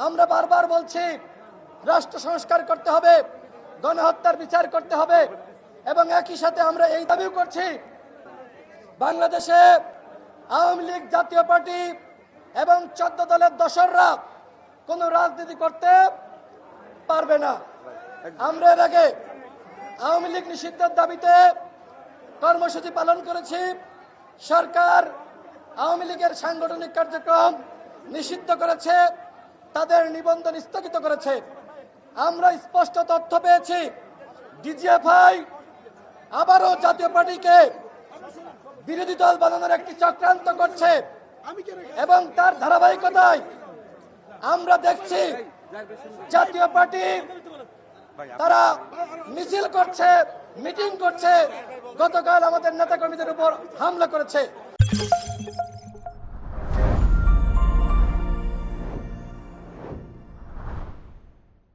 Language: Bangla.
আমরা বারবার বলছি রাষ্ট্র সংস্কার করতে হবে, গণহত্যার বিচার করতে হবে এবং একই সাথে আমরা এই দাবিও করছি বাংলাদেশে আওয়ামী লীগ, জাতীয় পার্টি এবং 14 দলের দোসররা কোনো রাজনীতি করতে পারবে না। আমরা এর আগে আওয়ামী লীগ নিষিদ্ধের দাবিতে কর্মসূচি পালন করেছি। সরকার আওয়ামী লীগের সাংগঠনিক কার্যক্রম নিষিদ্ধ করেছে, তাদের নিবন্ধন স্থগিত করেছে। আমরা স্পষ্ট তথ্য পেয়েছি ডিজিএফআই আবারও জাতীয় পার্টিকে বিরোধী দল বানানোর একটি চক্রান্ত করছে এবং তার ধারাবাহিকতায় আমরা দেখছি জাতীয় পার্টি তারা মিছিল করছে, মিটিং করছে, গতকাল আমাদের নেতাকর্মীদের উপর হামলা করেছে।